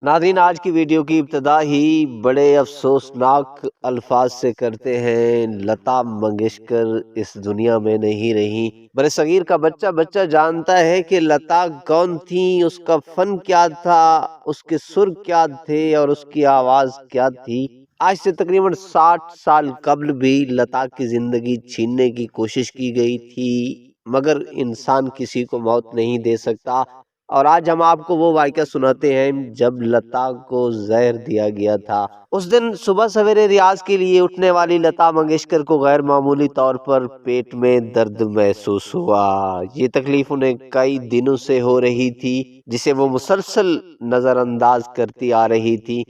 ناظرین، آج کی ویڈیو کی ابتدا ہی بڑے افسوسناک الفاظ سے کرتے ہیں۔ لتا منگیشکر اس دنیا میں نہیں رہی۔ برے صغیر کا بچہ جانتا ہے کہ لتا کون تھی، اس کا فن کیا تھا، اس کے سر کیا تھے اور اس کی آواز کیا تھی۔ آج سے تقریباً 60 سال قبل بھی لتا کی زندگی چھیننے کی کوشش کی گئی تھی، مگر انسان کسی کو موت نہیں دے سکتا۔ اور آج ہم آپ کو وہ واقعہ سناتے ہیں جب لتا کو زہر دیا گیا تھا۔ اس دن صبح سویرے ریاض کے لیے اٹھنے والی لتا منگیشکر کو غیر معمولی طور پر پیٹ میں درد محسوس ہوا۔ یہ تکلیف انہیں کئی دنوں سے ہو رہی تھی، جسے وہ مسلسل نظر انداز کرتی آ رہی تھی۔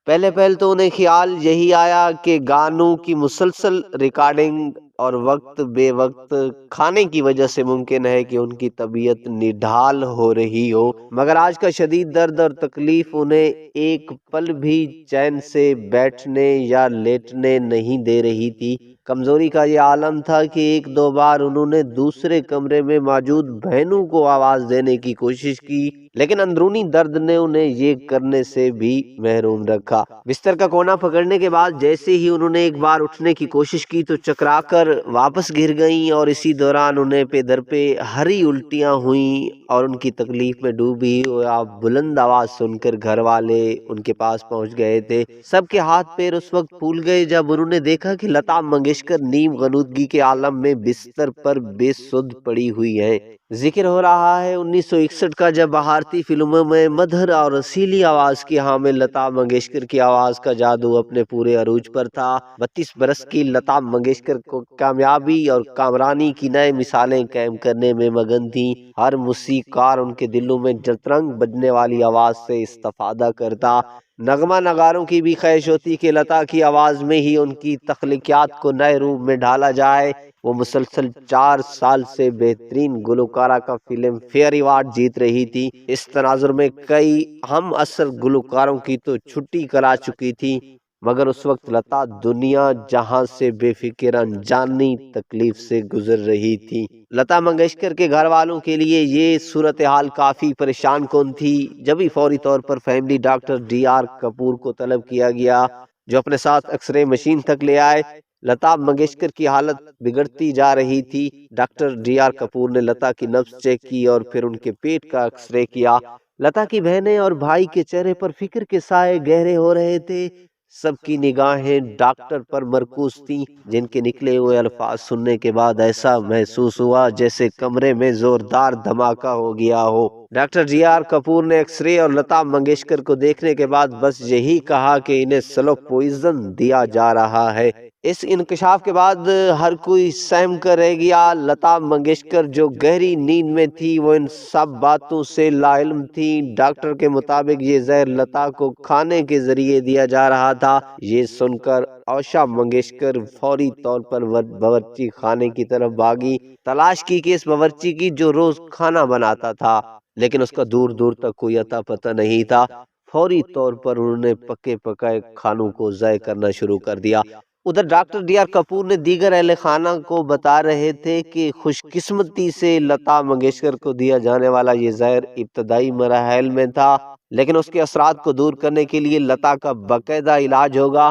پہلے تو انہیں خیال یہی آیا کہ گانوں کی مسلسل ریکارڈنگ اور وقت بے وقت کھانے کی وجہ سے ممکن ہے کہ ان کی طبیعت نڈھال ہو رہی ہو، مگر آج کا شدید درد اور تکلیف انہیں ایک پل بھی چین سے بیٹھنے یا لیٹنے نہیں دے رہی تھی۔ کمزوری کا یہ عالم تھا کہ ایک دو بار انہوں نے دوسرے کمرے میں موجود بہنوں کو آواز دینے کی کوشش کی، لیکن اندرونی درد نے انہیں یہ کرنے سے بھی محروم رکھا۔ بستر کا کونا پکڑنے کے بعد جیسے ہی انہوں نے ایک بار اٹھنے کی کوشش کی تو چکرا کر واپس گر گئیں، اور اسی دوران انہیں پہ در پہ ہری الٹیاں ہوئیں اور ان کی تکلیف میں ڈوبی ہوا بلند آواز سن کر گھر والے ان کے پاس پہنچ گئے تھے۔ سب کے ہاتھ پیر اس وقت پھول گئے جب انہوں نے دیکھا کہ لتا منگیشکر نیم غنودگی کے عالم میں بستر پر بے سدھ پڑی ہوئی ہیں۔ ذکر ہو رہا ہے 1961 کا، جب بھارتی فلموں میں مدھر اور رسیلی آواز کی حامل لتا منگیشکر کی آواز کا جادو اپنے پورے عروج پر تھا۔ 32 برس کی لتا منگیشکر کو کامیابی اور کامرانی کی نئے مثالیں قائم کرنے میں مگن تھی۔ ہر موسیقار ان کے دلوں میں جترنگ بجنے والی آواز سے استفادہ کرتا۔ نغمہ نگاروں کی بھی خواہش ہوتی کہ لتا کی آواز میں ہی ان کی تخلیقات کو نئے روپ میں ڈھالا جائے۔ وہ مسلسل 4 سال سے بہترین گلوکارہ کا فلم فیئر ایوارڈ جیت رہی تھی۔ اس تناظر میں کئی ہم عصر گلوکاروں کی تو چھٹی کرا چکی تھی، مگر اس وقت لتا دنیا جہاں سے بے فکر انجانی تکلیف سے گزر رہی تھی۔ لتا منگیشکر کے گھر والوں کے لیے یہ صورتحال کافی پریشان کن تھی۔ جبھی فوری طور پر family doctor D R Kapoor کو طلب کیا گیا، جو اپنے ساتھ ایکس رے مشین تک لے آئے۔ لتا منگیشکر کی حالت بگڑتی جا رہی تھی۔ ڈاکٹر ڈی آر کپور نے لتا کی نبض چیک کی اور پھر ان کے پیٹ کا ایکس رے کیا۔ لتا کی بہنیں اور بھائی کے چہرے پر فکر کے سائے گہرے ہو رہے تھے۔ سب کی نگاہیں ڈاکٹر پر مرکوز تھیں، جن کے نکلے ہوئے الفاظ سننے کے بعد ایسا محسوس ہوا جیسے کمرے میں زوردار دھماکہ ہو گیا ہو۔ ڈاکٹر ڈی آر کپور نے ایکس رے اور لتا منگیشکر کو دیکھنے کے بعد بس یہی کہا کہ انہیں سلو پوائزن دیا جا رہا ہے۔ اس انکشاف کے بعد ہر کوئی سہم کر رہ گیا۔ لتا منگیشکر جو گہری نیند میں تھی، وہ ان سب باتوں سے لا علم تھی۔ ڈاکٹر کے مطابق یہ زہر لتا کو کھانے کے ذریعے دیا جا رہا تھا۔ یہ سن کر اوشا منگیشکر فوری طور پر باورچی خانے کی طرف بھاگی۔ تلاش کی کہ اس باورچی کی جو روز کھانا بناتا تھا، لیکن اس کا دور دور تک کوئی اتا پتہ نہیں تھا۔ فوری طور پر انہوں نے پکے پکائے کھانوں کو ضائع کرنا شروع کر دیا۔ ادھر ڈاکٹر ڈی آر کپور نے دیگر اہل خانہ کو بتا رہے تھے کہ خوش قسمتی سے لتا منگیشکر کو دیا جانے والا یہ زہر ابتدائی مراحل میں تھا، لیکن اس کے اثرات کو دور کرنے کے لیے لتا کا باقاعدہ علاج ہوگا،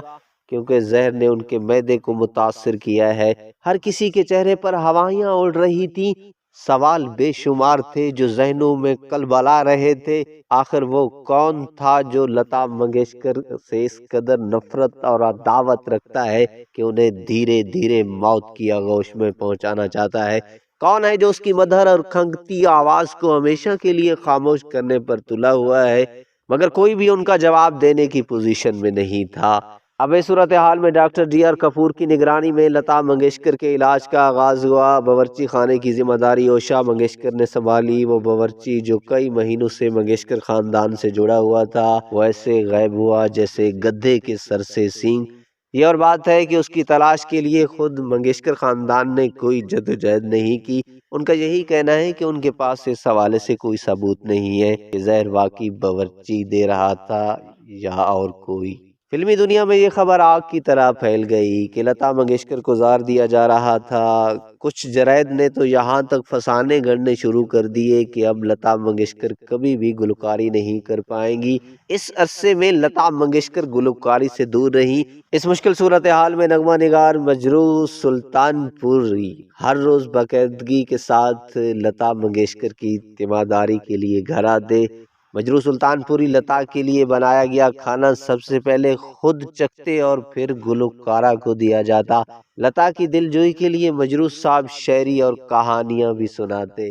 کیونکہ زہر نے ان کے معدے کو متاثر کیا ہے۔ ہر کسی کے چہرے پر ہوائیاں اڑ رہی تھیں۔ سوال بے شمار تھے جو ذہنوں میں کلبلا رہے تھے۔ آخر وہ کون تھا جو لتا منگیشکر سے اس قدر نفرت اور عداوت رکھتا ہے کہ انہیں دھیرے دھیرے موت کی آغوش میں پہنچانا چاہتا ہے؟ کون ہے جو اس کی مدھر اور کھنگتی آواز کو ہمیشہ کے لیے خاموش کرنے پر تلا ہوا ہے؟ مگر کوئی بھی ان کا جواب دینے کی پوزیشن میں نہیں تھا۔ اب اس صورتحال میں ڈاکٹر ڈی آر کپور کی نگرانی میں لتا منگیشکر کے علاج کا آغاز ہوا۔ باورچی خانے کی ذمہ داری اوشا منگیشکر نے سنبھالی۔ وہ باورچی جو کئی مہینوں سے منگیشکر خاندان سے جڑا ہوا تھا، وہ ایسے غائب ہوا جیسے گدھے کے سر سے سینگ۔ یہ اور بات ہے کہ اس کی تلاش کے لیے خود منگیشکر خاندان نے کوئی جدوجہد نہیں کی۔ ان کا یہی کہنا ہے کہ ان کے پاس اس حوالے سے کوئی ثبوت نہیں ہے کہ زہر واقعی باورچی دے رہا تھا یا اور کوئی۔ فلمی دنیا میں یہ خبر آگ کی طرح پھیل گئی کہ لتا منگیشکر کو زار دیا جا رہا تھا۔ کچھ جرائد نے تو یہاں تک فسانے گڑنے شروع کر دیے کہ اب لتا منگیشکر کبھی بھی گلوکاری نہیں کر پائیں گی۔ اس عرصے میں لتا منگیشکر گلوکاری سے دور رہی۔ اس مشکل صورتحال میں نغمہ نگار مجروح سلطان پوری ہر روز باقاعدگی کے ساتھ لتا منگیشکر کی تیمارداری کے لیے گھر آتے۔ مجروح سلطان پوری لتا کے لیے بنایا گیا کھانا سب سے پہلے خود چکھتے اور پھر گلوکارہ کو دیا جاتا۔ لتا کی دل جوئی کے لیے مجروح صاحب شاعری اور کہانیاں بھی سناتے،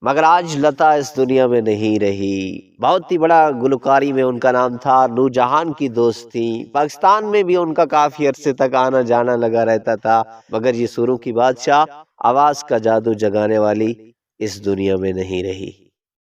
مگر آج لتا اس دنیا میں نہیں رہی۔ بہت ہی بڑا گلوکاری میں ان کا نام تھا، نور جہان کی دوست تھی۔ پاکستان میں بھی ان کا کافی عرصے تک آنا جانا لگا رہتا تھا، مگر یہ سروں کی بادشاہ، آواز کا جادو جگانے والی اس دنیا میں نہیں رہی۔